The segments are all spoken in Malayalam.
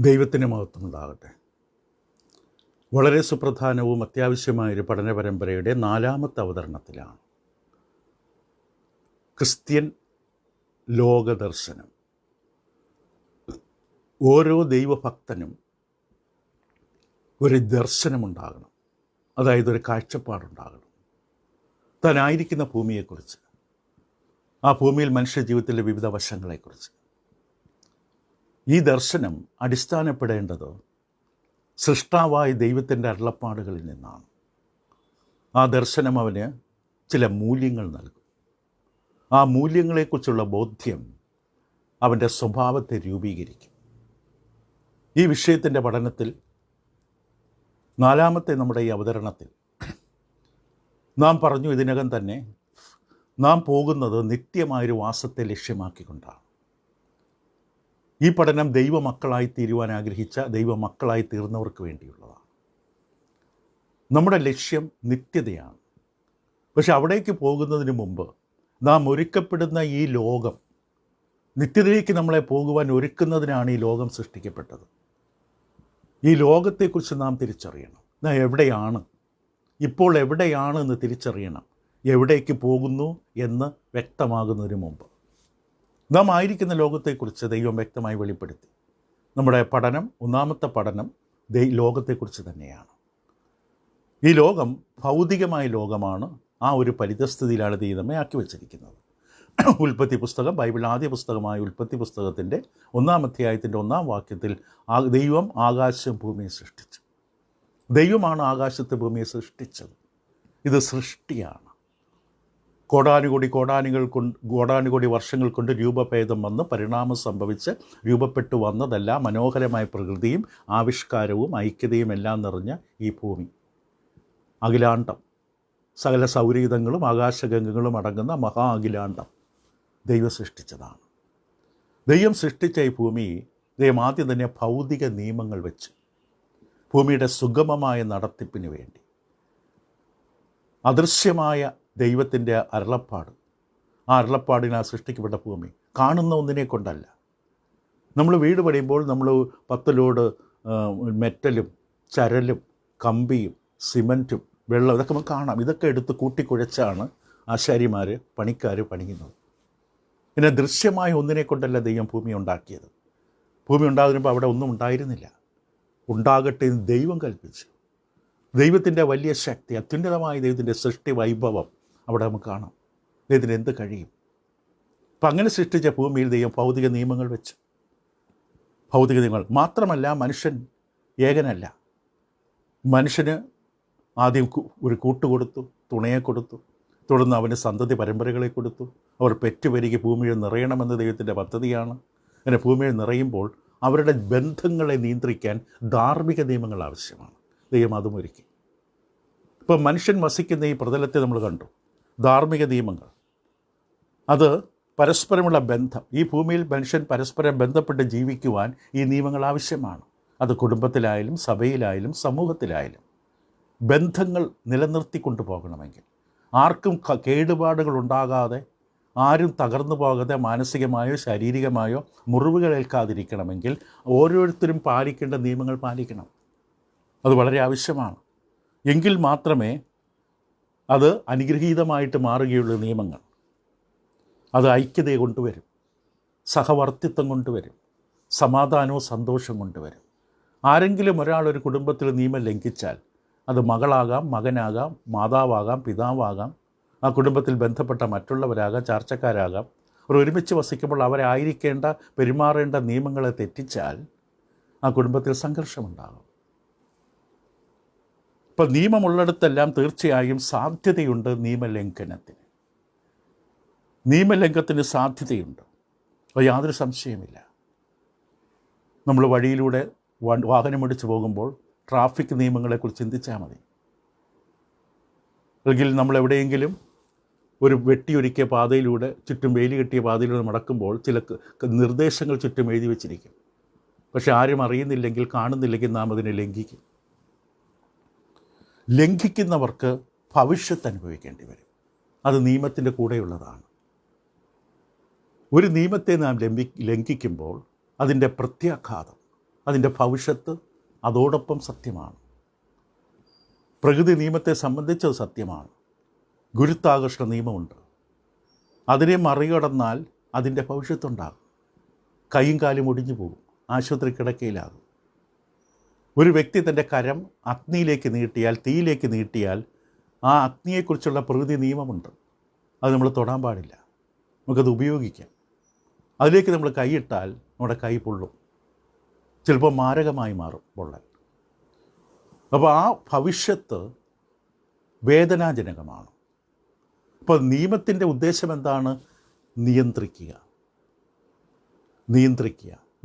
ദൈവത്തിന് മഹത്വമുണ്ടാകട്ടെ. വളരെ സുപ്രധാനവും അത്യാവശ്യമായൊരു പഠന പരമ്പരയുടെ 4ാമത്തെ അവതരണത്തിലാണ് ക്രിസ്ത്യൻ ലോകദർശനം. ഓരോ ദൈവഭക്തനും ഒരു ദർശനമുണ്ടാകണം, അതായത് ഒരു കാഴ്ചപ്പാടുണ്ടാകണം. താനായിരിക്കുന്ന ഭൂമിയെക്കുറിച്ച്, ആ ഭൂമിയിൽ മനുഷ്യജീവിതത്തിലെ വിവിധ വശങ്ങളെക്കുറിച്ച്. ഈ ദർശനം അടിസ്ഥാനപ്പെടേണ്ടത് സൃഷ്ടാവായ ദൈവത്തിൻ്റെ അരുളപ്പാടുകളിൽ നിന്നാണ്. ആ ദർശനം അവന് ചില മൂല്യങ്ങൾ നൽകും. ആ മൂല്യങ്ങളെക്കുറിച്ചുള്ള ബോധ്യം അവൻ്റെ സ്വഭാവത്തെ രൂപീകരിക്കും. ഈ വിഷയത്തിൻ്റെ പഠനത്തിൽ 4ാമത്തെ നമ്മുടെ ഈ അവതരണത്തിൽ നാം പറഞ്ഞു, ഇതിനകം തന്നെ നാം പോകുന്നത് നിത്യമായൊരു വാസത്തെ ലക്ഷ്യമാക്കിക്കൊണ്ടാണ്. ഈ പഠനം ദൈവമക്കളായി തീരുവാൻ ആഗ്രഹിച്ച ദൈവമക്കളായി തീർന്നവർക്ക് വേണ്ടിയുള്ളതാണ്. നമ്മുടെ ലക്ഷ്യം നിത്യതയാണ്. പക്ഷെ അവിടേക്ക് പോകുന്നതിന് മുമ്പ് നാം ഒരുക്കപ്പെടുന്ന ഈ ലോകം, നിത്യതയിലേക്ക് നമ്മളെ പോകുവാൻ ഒരുക്കുന്നതിനാണ് ഈ ലോകം സൃഷ്ടിക്കപ്പെട്ടത്. ഈ ലോകത്തെക്കുറിച്ച് നാം തിരിച്ചറിയണം. നാം എവിടെയാണ്, ഇപ്പോൾ എവിടെയാണ് എന്ന് തിരിച്ചറിയണം. എവിടേക്ക് പോകുന്നു എന്ന് വ്യക്തമാകുന്നതിന് മുമ്പ് നാം ആയിരിക്കുന്ന ലോകത്തെക്കുറിച്ച് ദൈവം വ്യക്തമായി വെളിപ്പെടുത്തി. നമ്മുടെ പഠനം, 1ാമത്തെ പഠനം ലോകത്തെക്കുറിച്ച് തന്നെയാണ്. ഈ ലോകം ഭൗതികമായ ലോകമാണ്. ആ ഒരു പരിതസ്ഥിതിയിലാണ് ദൈവമേ ആക്കി വച്ചിരിക്കുന്നത്. ഉൽപ്പത്തി പുസ്തകം, ബൈബിൾ ആദ്യ പുസ്തകമായ ഉൽപ്പത്തി പുസ്തകത്തിൻ്റെ 1ാം അധ്യായത്തിൻ്റെ 1ാം വാക്യത്തിൽ ദൈവം ആകാശം ഭൂമിയെ സൃഷ്ടിച്ചു. ദൈവമാണ് ആകാശത്തെ ഭൂമിയെ സൃഷ്ടിച്ചത്. ഇത് സൃഷ്ടിയാണ്. കോടാനുകോടി വർഷങ്ങൾ കൊണ്ട് രൂപഭേദം വന്ന് പരിണാമം സംഭവിച്ച് രൂപപ്പെട്ടു വന്നതല്ല മനോഹരമായ പ്രകൃതിയും ആവിഷ്കാരവും ഐക്യതയും എല്ലാം നിറഞ്ഞ ഈ ഭൂമി, അഖിലാണ്ടം, സകല സൗരയുധങ്ങളും ആകാശഗംഗകളും അടങ്ങുന്ന മഹാ അഖിലാണ്ടം ദൈവം സൃഷ്ടിച്ചതാണ്. ദൈവം സൃഷ്ടിച്ച ഈ ഭൂമി ദൈവം ആദ്യം തന്നെ ഭൗതിക നിയമങ്ങൾ വെച്ച് ഭൂമിയുടെ സുഗമമായ നടത്തിപ്പിന് വേണ്ടി അദൃശ്യമായ ദൈവത്തിൻ്റെ അരുളപ്പാട്, ആ അരുളപ്പാടിനാൽ സൃഷ്ടിക്കപ്പെട്ട ഭൂമി കാണുന്ന ഒന്നിനെ കൊണ്ടല്ല. നമ്മൾ വീട് പണിയുമ്പോൾ നമ്മൾ 10 ലോഡ് മെറ്റലും ചരലും കമ്പിയും സിമൻറ്റും വെള്ളം ഇതൊക്കെ നമുക്ക് കാണാം. ഇതൊക്കെ എടുത്ത് കൂട്ടിക്കുഴച്ചാണ് ആശാരിമാർ, പണിക്കാർ പണിയുന്നത്. പിന്നെ ദൃശ്യമായ ഒന്നിനെ കൊണ്ടല്ല ദൈവം ഭൂമി ഉണ്ടാക്കിയത്. ഭൂമി ഉണ്ടാകുമ്പോൾ അവിടെ ഒന്നും ഉണ്ടായിരുന്നില്ല. ഉണ്ടാകട്ടെ എന്ന് ദൈവം കൽപ്പിച്ചു. ദൈവത്തിൻ്റെ വലിയ ശക്തി, അത്യുന്നതമായ ദൈവത്തിൻ്റെ സൃഷ്ടി വൈഭവം അവിടെ നമുക്ക് കാണാം. ദൈവത്തിന് എന്ത് കഴിയും? അപ്പം അങ്ങനെ സൃഷ്ടിച്ച ഭൂമിയിൽ ദൈവം ഭൗതിക നിയമങ്ങൾ വെച്ച്, ഭൗതിക നിയമങ്ങൾ മാത്രമല്ല, മനുഷ്യൻ ഏകനല്ല. മനുഷ്യന് ആദ്യം ഒരു കൂട്ട് കൊടുത്തു, തുണയെ കൊടുത്തു, തുടർന്ന് അവന് സന്തതി പരമ്പരകളെ കൊടുത്തു. അവർ പെറ്റുപെരുകി ഭൂമിയിൽ നിറയണമെന്ന് ദൈവത്തിൻ്റെ പദ്ധതിയാണ്. അങ്ങനെ ഭൂമിയിൽ നിറയുമ്പോൾ അവരുടെ ബന്ധങ്ങളെ നിയന്ത്രിക്കാൻ ധാർമ്മിക നിയമങ്ങൾ ആവശ്യമാണ്. ദൈവം അതും ഒരുക്കി. ഇപ്പം മനുഷ്യൻ വസിക്കുന്ന ഈ പ്രതലത്തെ നമ്മൾ കണ്ടു. ധാർമ്മിക നിയമങ്ങൾ, അത് പരസ്പരമുള്ള ബന്ധം. ഈ ഭൂമിയിൽ മനുഷ്യൻ പരസ്പരം ബന്ധപ്പെട്ട് ജീവിക്കുവാൻ ഈ നിയമങ്ങൾ ആവശ്യമാണ്. അത് കുടുംബത്തിലായാലും സഭയിലായാലും സമൂഹത്തിലായാലും ബന്ധങ്ങൾ നിലനിർത്തിക്കൊണ്ടു പോകണമെങ്കിൽ, ആർക്കും കേടുപാടുകൾ ഉണ്ടാകാതെ, ആരും തകർന്നു പോകാതെ, മാനസികമായോ ശാരീരികമായോ മുറിവുകൾ ഏൽക്കാതിരിക്കണമെങ്കിൽ ഓരോരുത്തരും പാലിക്കേണ്ട നിയമങ്ങൾ പാലിക്കണം. അത് വളരെ ആവശ്യമാണ്. എങ്കിൽ മാത്രമേ അത് അനുഗ്രഹീതമായിട്ട് മാറുകയുള്ളൂ. നിയമങ്ങൾ അത് ഐക്യതയെ കൊണ്ടുവരും, സഹവർത്തിത്വം കൊണ്ടുവരും, സമാധാനവും സന്തോഷം കൊണ്ടുവരും. ആരെങ്കിലും ഒരാൾ ഒരു കുടുംബത്തിൽ നിയമം ലംഘിച്ചാൽ, അത് മകളാകാം, മകനാകാം, മാതാവാകാം, പിതാവാകാം, ആ കുടുംബത്തിൽ ബന്ധപ്പെട്ട മറ്റുള്ളവരാകാം, ചാർച്ചക്കാരാകാം, അവർ ഒരുമിച്ച് വസിക്കുമ്പോൾ അവരെ ആയിരിക്കേണ്ട, പെരുമാറേണ്ട നിയമങ്ങളെ തെറ്റിച്ചാൽ ആ കുടുംബത്തിൽ സംഘർഷമുണ്ടാകും. ഇപ്പോൾ നിയമമുള്ളിടത്തെല്ലാം തീർച്ചയായും സാധ്യതയുണ്ട് നിയമലംഘനത്തിന്. നിയമലംഘനത്തിന് സാധ്യതയുണ്ട്, അപ്പോൾ യാതൊരു സംശയമില്ല. നമ്മൾ വഴിയിലൂടെ വാഹനമോടിച്ച് പോകുമ്പോൾ ട്രാഫിക് നിയമങ്ങളെക്കുറിച്ച് ചിന്തിച്ചാൽ മതി. അല്ലെങ്കിൽ നമ്മളെവിടെയെങ്കിലും ഒരു വെട്ടിയൊരുക്കിയ പാതയിലൂടെ, ചുറ്റും വേലി കെട്ടിയ പാതയിലൂടെ നടക്കുമ്പോൾ ചില നിർദ്ദേശങ്ങൾ ചുറ്റും എഴുതി വച്ചിരിക്കും. പക്ഷെ ആരും അറിയുന്നില്ലെങ്കിൽ, കാണുന്നില്ലെങ്കിൽ നാം അതിനെ ലംഘിക്കും. ലംഘിക്കുന്നവർക്ക് ഭവിഷ്യത്ത് അനുഭവിക്കേണ്ടി വരും. അത് നിയമത്തിൻ്റെ കൂടെയുള്ളതാണ്. ഒരു നിയമത്തെ നാം ലംഘിക്കുമ്പോൾ അതിൻ്റെ പ്രത്യാഘാതം അതിൻ്റെ ഭവിഷ്യത്ത് അതോടൊപ്പം സത്യമാണ്. പ്രകൃതി നിയമത്തെ സംബന്ധിച്ചത് സത്യമാണ്. ഗുരുത്വാകർഷണ നിയമമുണ്ട്. അതിനെ മറികടന്നാൽ അതിൻ്റെ ഭവിഷ്യത്തുണ്ടാകും. കൈയും കാലും ഒടിഞ്ഞു പോകും, ആശുപത്രി കിടക്കയിലാകും. ഒരു വ്യക്തി തൻ്റെ കരം അഗ്നിയിലേക്ക് നീട്ടിയാൽ, തീയിലേക്ക് നീട്ടിയാൽ, ആ അഗ്നിയെക്കുറിച്ചുള്ള പ്രകൃതി നിയമമുണ്ട്. അത് നമ്മൾ തൊടാൻ പാടില്ല. നമുക്കത് ഉപയോഗിക്കാം. അതിലേക്ക് നമ്മൾ കൈയിട്ടാൽ നമ്മുടെ കൈ പൊള്ളും, ചിലപ്പോൾ മാരകമായി മാറും പൊള്ളൽ. അപ്പോൾ ആ ഭവിഷ്യത്ത് വേദനാജനകമാണ്. അപ്പോൾ നിയമത്തിൻ്റെ ഉദ്ദേശം എന്താണ്? നിയന്ത്രിക്കുക,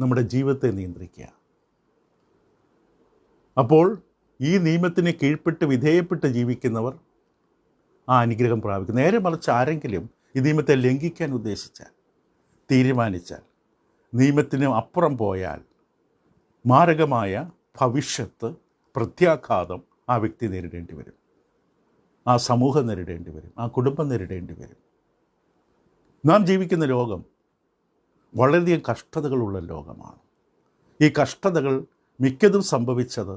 നമ്മുടെ ജീവിതത്തെ നിയന്ത്രിക്കുക. അപ്പോൾ ഈ നിയമത്തിന് കീഴ്പ്പെട്ട് വിധേയപ്പെട്ട് ജീവിക്കുന്നവർ ആ അനുഗ്രഹം പ്രാപിക്കും. നേരെ മറിച്ച് ആരെങ്കിലും ഈ നിയമത്തെ ലംഘിക്കാൻ ഉദ്ദേശിച്ചാൽ, തീരുമാനിച്ചാൽ, നിയമത്തിന് അപ്പുറം പോയാൽ മാരകമായ ഭവിഷ്യത്ത്, പ്രത്യാഘാതം ആ വ്യക്തി നേരിടേണ്ടി വരും, ആ സമൂഹം നേരിടേണ്ടി വരും, ആ കുടുംബം നേരിടേണ്ടി വരും. നാം ജീവിക്കുന്ന ലോകം വളരെയധികം കഷ്ടതകളുള്ള ലോകമാണ്. ഈ കഷ്ടതകൾ മിക്കതും സംഭവിച്ചത്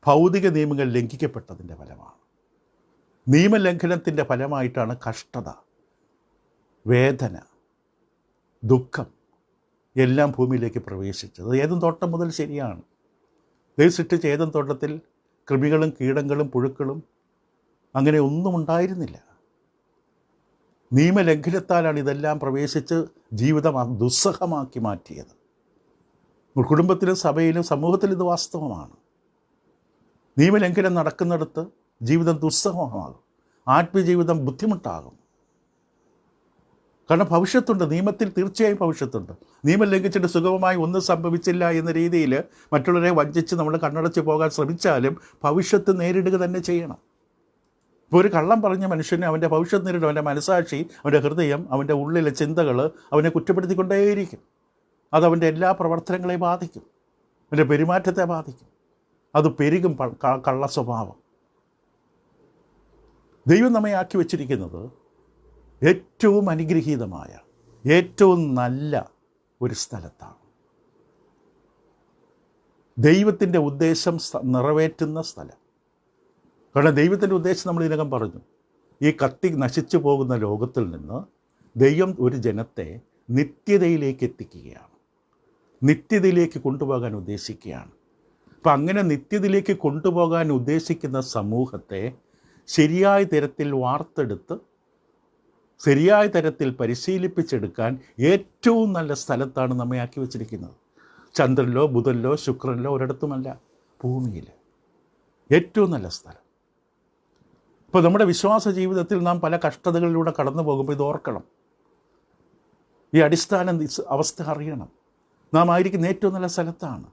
ഭൗതിക നിയമങ്ങൾ ലംഘിക്കപ്പെട്ടതിൻ്റെ ഫലമാണ്. നിയമലംഘനത്തിൻ്റെ ഫലമായിട്ടാണ് കഷ്ടത, വേദന, ദുഃഖം എല്ലാം ഭൂമിയിലേക്ക് പ്രവേശിച്ചത്. ഏതും തോട്ടം മുതൽ ശരിയാണ്. ദൈവം സൃഷ്ടിച്ച ഏതും തോട്ടത്തിൽ കൃമികളും കീടങ്ങളും പുഴുക്കളും അങ്ങനെ ഒന്നും ഉണ്ടായിരുന്നില്ല. നിയമലംഘനത്താലാണ് ഇതെല്ലാം പ്രവേശിച്ച് ജീവിതം ദുസ്സഹമാക്കി മാറ്റിയത്. കുടുംബത്തിലും സഭയിലും സമൂഹത്തിലും ഇത് വാസ്തവമാണ്. നിയമലംഘനം നടക്കുന്നിടത്ത് ജീവിതം ദുസ്സഹമാകും, ആത്മജീവിതം ബുദ്ധിമുട്ടാകും. കാരണം ഭവിഷ്യത്തുണ്ട്, നിയമത്തിൽ തീർച്ചയായും ഭവിഷ്യത്തുണ്ട്. നിയമം ലംഘിച്ചിട്ട് സുഗമമായി ഒന്നും സംഭവിച്ചില്ല എന്ന രീതിയിൽ മറ്റുള്ളവരെ വഞ്ചിച്ച് നമ്മൾ കണ്ണടച്ച് പോകാൻ ശ്രമിച്ചാലും ഭവിഷ്യത്ത് നേരിടുക തന്നെ ചെയ്യണം. ഇപ്പോൾ ഒരു കള്ളം പറഞ്ഞ മനുഷ്യന് അവൻ്റെ ഭവിഷ്യത്ത് നേരിടും. അവൻ്റെ മനസാക്ഷി, അവൻ്റെ ഹൃദയം, അവൻ്റെ ഉള്ളിലെ ചിന്തകൾ അവനെ കുറ്റപ്പെടുത്തിക്കൊണ്ടേയിരിക്കും. അതവൻ്റെ എല്ലാ പ്രവർത്തനങ്ങളെയും ബാധിക്കും, അവൻ്റെ പെരുമാറ്റത്തെ ബാധിക്കും. അത് പെരുകും കള്ള സ്വഭാവം. ദൈവം നമ്മെ ആക്കി വച്ചിരിക്കുന്നത് ഏറ്റവും അനുഗ്രഹീതമായ, ഏറ്റവും നല്ല ഒരു സ്ഥലത്താണ്. ദൈവത്തിൻ്റെ ഉദ്ദേശം നിറവേറ്റുന്ന സ്ഥലം. കാരണം ദൈവത്തിൻ്റെ ഉദ്ദേശം നമ്മൾ ഇതിനകം പറഞ്ഞു. ഈ കത്തി നശിച്ചു പോകുന്ന ലോകത്തിൽ നിന്ന് ദൈവം ഒരു ജനത്തെ നിത്യതയിലേക്ക് എത്തിക്കുകയാണ്, നിത്യതയിലേക്ക് കൊണ്ടുപോകാൻ ഉദ്ദേശിക്കുകയാണ്. അപ്പം അങ്ങനെ നിത്യതയിലേക്ക് കൊണ്ടുപോകാൻ ഉദ്ദേശിക്കുന്ന സമൂഹത്തെ ശരിയായ തരത്തിൽ വാർത്തെടുത്ത് ശരിയായ തരത്തിൽ പരിശീലിപ്പിച്ചെടുക്കാൻ ഏറ്റവും നല്ല സ്ഥലത്താണ് നമ്മെ ആക്കി വച്ചിരിക്കുന്നത്. ചന്ദ്രനിലോ ബുധനിലോ ശുക്രനിലോ ഒരിടത്തുമല്ല, ഭൂമിയിൽ ഏറ്റവും നല്ല സ്ഥലം. ഇപ്പോൾ നമ്മുടെ വിശ്വാസ ജീവിതത്തിൽ നാം പല കഷ്ടതകളിലൂടെ കടന്നു പോകുമ്പോൾ ഇത് ഓർക്കണം. ഈ അടിസ്ഥാന അവസ്ഥ അറിയണം. നാം ആയിരിക്കുന്ന ഏറ്റവും നല്ല സ്ഥലത്താണ്.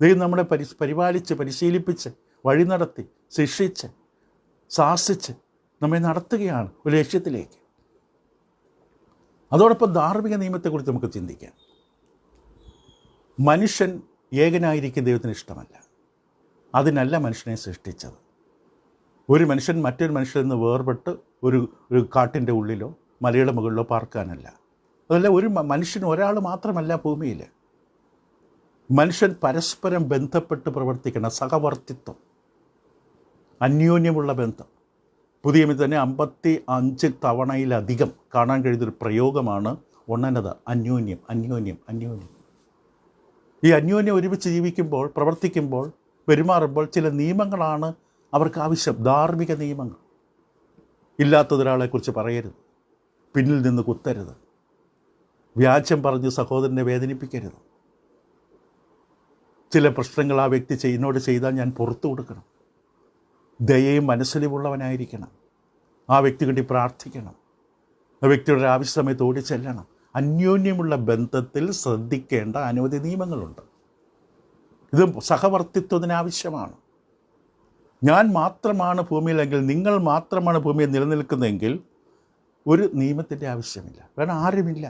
ദൈവം നമ്മളെ പരിപാലിച്ച് പരിശീലിപ്പിച്ച് വഴി നടത്തി ശിക്ഷിച്ച് ശാസിച്ച് നമ്മെ നടത്തുകയാണ് ഒരു ലക്ഷ്യത്തിലേക്ക്. അതോടൊപ്പം ധാർമ്മിക നിയമത്തെക്കുറിച്ച് നമുക്ക് ചിന്തിക്കാം. മനുഷ്യൻ ഏകനായിരിക്കും ദൈവത്തിന് ഇഷ്ടമല്ല. അതിനല്ല മനുഷ്യനെ സൃഷ്ടിച്ചത്. ഒരു മനുഷ്യൻ മറ്റൊരു മനുഷ്യരിൽ നിന്ന് വേർപെട്ട് ഒരു കാട്ടിൻ്റെ ഉള്ളിലോ മലയുടെ മുകളിലോ പാർക്കാനല്ല. അതല്ല, ഒരു മനുഷ്യൻ ഒരാൾ മാത്രമല്ല ഭൂമിയിൽ. മനുഷ്യൻ പരസ്പരം ബന്ധപ്പെട്ട് പ്രവർത്തിക്കണം. സഹവർത്തിത്വം, അന്യോന്യമുള്ള ബന്ധം. പുതിയ നിയമത്തിൽ തന്നെ 55 തവണയിലധികം കാണാൻ കഴിയുന്നൊരു പ്രയോഗമാണ് ഉണ്ണനത, അന്യോന്യം, അന്യോന്യം, അന്യോന്യം. ഈ അന്യോന്യം ഒരുമിച്ച് ജീവിക്കുമ്പോൾ, പ്രവർത്തിക്കുമ്പോൾ, പെരുമാറുമ്പോൾ ചില നിയമങ്ങളാണ് അവർക്ക് ആവശ്യം. ധാർമ്മിക നിയമങ്ങൾ. ഇല്ലാത്തൊരാളെക്കുറിച്ച് പറയരുത്, പിന്നിൽ നിന്ന് കുത്തരുത്, വ്യാജം പറഞ്ഞ് സഹോദരനെ വേദനിപ്പിക്കരുത്, ചില പ്രശ്നങ്ങൾ ആ വ്യക്തി എന്നോട് ചെയ്താൽ ഞാൻ പുറത്തു കൊടുക്കണം, ദയയും മനസ്സിലുള്ളവനായിരിക്കണം, ആ വ്യക്തി വേണ്ടി പ്രാർത്ഥിക്കണം, ആ വ്യക്തിയുടെ ആവശ്യ സമയത്ത് ഓടി ചെല്ലണം. അന്യോന്യമുള്ള ബന്ധത്തിൽ ശ്രദ്ധിക്കേണ്ട അനവധി നിയമങ്ങളുണ്ട്. ഇത് സഹവർത്തിത്വത്തിന് ആവശ്യമാണ്. ഞാൻ മാത്രമാണ് ഭൂമിയിലെങ്കിൽ, നിങ്ങൾ മാത്രമാണ് ഭൂമിയിൽ നിലനിൽക്കുന്നതെങ്കിൽ ഒരു നിയമത്തിൻ്റെ ആവശ്യമില്ല. കാരണം ആരുമില്ല.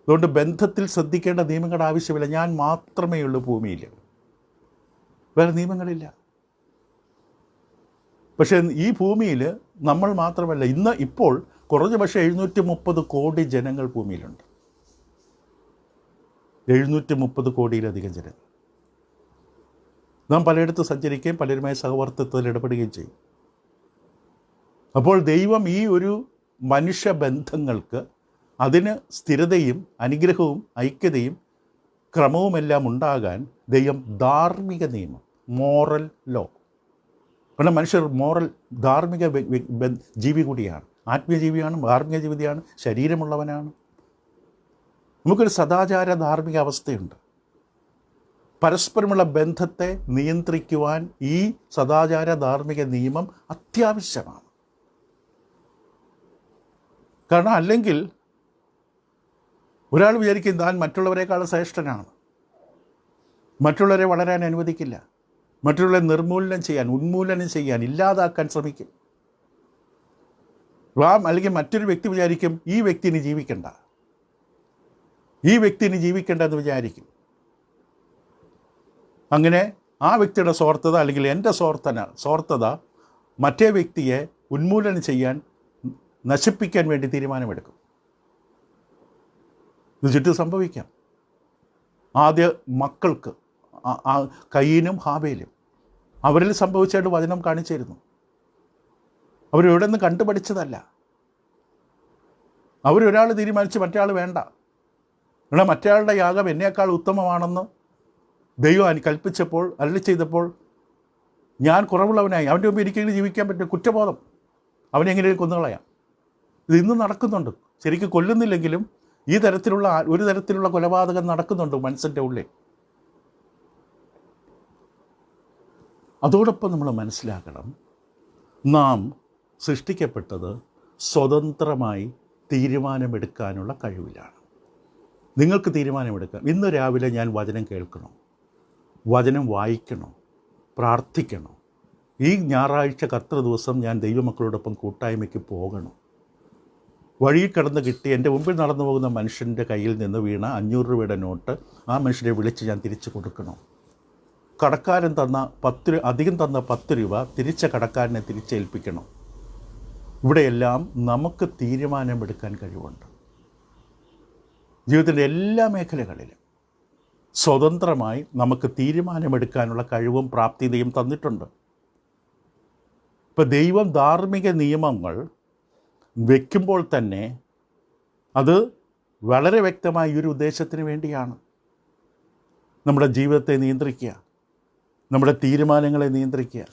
അതുകൊണ്ട് ബന്ധത്തിൽ ശ്രദ്ധിക്കേണ്ട നിയമങ്ങളുടെ ആവശ്യമില്ല. ഞാൻ മാത്രമേ ഉള്ളൂ ഭൂമിയിൽ, വേറെ നിയമങ്ങളില്ല. പക്ഷേ ഈ ഭൂമിയിൽ നമ്മൾ മാത്രമല്ല, ഇപ്പോൾ കുറഞ്ഞ പക്ഷേ 730 കോടി ജനങ്ങൾ ഭൂമിയിലുണ്ട്. 730 കോടിയിലധികം ജനങ്ങൾ. നാം പലയിടത്ത് സഞ്ചരിക്കുകയും പലരുമായി സഹവർത്തിത്വത്തിൽ ഇടപെടുകയും ചെയ്യും. അപ്പോൾ ദൈവം ഈ ഒരു മനുഷ്യബന്ധങ്ങൾക്ക് അതിന് സ്ഥിരതയും അനുഗ്രഹവും ഐക്യതയും ക്രമവുമെല്ലാം ഉണ്ടാകാൻ ദൈവം ധാർമ്മിക നിയമം, മോറൽ ലോ. കാരണം മനുഷ്യർ ധാർമ്മിക ജീവി കൂടിയാണ്, ആത്മീയ ജീവിയാണ്, ധാർമ്മിക ജീവിയാണ്, ശരീരമുള്ളവനാണ്. നമുക്കൊരു സദാചാര ധാർമ്മിക അവസ്ഥയുണ്ട്. പരസ്പരമുള്ള ബന്ധത്തെ നിയന്ത്രിക്കുവാൻ ഈ സദാചാര ധാർമ്മിക നിയമം അത്യാവശ്യമാണ്. കാരണം അല്ലെങ്കിൽ ഒരാൾ വിചാരിക്കും താൻ മറ്റുള്ളവരെക്കാൾ ശ്രേഷ്ഠനാണ്, മറ്റുള്ളവരെ വളരാൻ അനുവദിക്കില്ല, മറ്റുള്ളവരെ ഉന്മൂലനം ചെയ്യാൻ, ഇല്ലാതാക്കാൻ ശ്രമിക്കും. അല്ലെങ്കിൽ മറ്റൊരു വ്യക്തി വിചാരിക്കും ഈ വ്യക്തി ഇനി ജീവിക്കണ്ട എന്ന് വിചാരിക്കും. അങ്ങനെ ആ വ്യക്തിയുടെ സ്വാർത്ഥത അല്ലെങ്കിൽ എൻ്റെ സ്വാർത്ഥത മറ്റേ വ്യക്തിയെ ഉന്മൂലനം ചെയ്യാൻ, നശിപ്പിക്കാൻ വേണ്ടി തീരുമാനമെടുക്കും. ഇത് ചുറ്റും സംഭവിക്കാം. ആദ്യ മക്കൾക്ക് കയീനും ഹാബേലും അവരിൽ സംഭവിച്ചായിട്ട് വചനം കാണിച്ചിരുന്നു. അവരെവിടെ നിന്ന് കണ്ടുപഠിച്ചതല്ല. അവരൊരാൾ തീരുമാനിച്ച് മറ്റേ വേണ്ട, എന്നാൽ മറ്റേയാളുടെ യാഗം എന്നേക്കാൾ ഉത്തമമാണെന്ന് ദൈവം കൽപ്പിച്ചപ്പോൾ, അരുളി ചെയ്തപ്പോൾ ഞാൻ കുറവുള്ളവനായി, അവൻ്റെ മുമ്പ് എനിക്കെങ്കിലും ജീവിക്കാൻ പറ്റും, കുറ്റബോധം, അവനെ എങ്ങനെയും കൊന്നുകളയാം. ഇത് ഇന്ന് നടക്കുന്നുണ്ട്. ശരിക്കും കൊല്ലുന്നില്ലെങ്കിലും ഈ തരത്തിലുള്ള ഒരു തരത്തിലുള്ള കൊലപാതകം നടക്കുന്നുണ്ട് മനസ്സിൻ്റെ ഉള്ളിൽ. അതോടൊപ്പം നമ്മൾ മനസ്സിലാക്കണം, നാം സൃഷ്ടിക്കപ്പെട്ടത് സ്വതന്ത്രമായി തീരുമാനമെടുക്കാനുള്ള കഴിവിലാണ്. നിങ്ങൾക്ക് തീരുമാനമെടുക്കാം. ഇന്ന് രാവിലെ ഞാൻ വചനം കേൾക്കണോ, വചനം വായിക്കണോ, പ്രാർത്ഥിക്കണോ, ഈ ഞായറാഴ്ച കർത്തൃ ദിവസം ഞാൻ ദൈവമക്കളോടൊപ്പം കൂട്ടായ്മയ്ക്ക് പോകണോ, വഴിയിൽ കടന്ന് കിട്ടി എൻ്റെ മുമ്പിൽ നടന്നു പോകുന്ന മനുഷ്യൻ്റെ കയ്യിൽ നിന്ന് വീണ 500 രൂപയുടെ നോട്ട് ആ മനുഷ്യനെ വിളിച്ച് ഞാൻ തിരിച്ചു കൊടുക്കണോ, കടക്കാരൻ അധികം തന്ന 10 രൂപ തിരിച്ച കടക്കാരനെ തിരിച്ചേൽപ്പിക്കണോ? ഇവിടെയെല്ലാം നമുക്ക് തീരുമാനമെടുക്കാൻ കഴിവുണ്ട്. ജീവിതത്തിൻ്റെ എല്ലാ മേഖലകളിലും സ്വതന്ത്രമായി നമുക്ക് തീരുമാനമെടുക്കാനുള്ള കഴിവും പ്രാപ്തിയും തന്നിട്ടുണ്ട്. ഇപ്പോൾ ദൈവം ധാർമ്മിക നിയമങ്ങൾ വയ്ക്കുമ്പോൾ തന്നെ അത് വളരെ വ്യക്തമായ ഒരു ഉദ്ദേശത്തിന് വേണ്ടിയാണ്. നമ്മുടെ ജീവിതത്തെ നിയന്ത്രിക്കുക, നമ്മുടെ തീരുമാനങ്ങളെ നിയന്ത്രിക്കുക.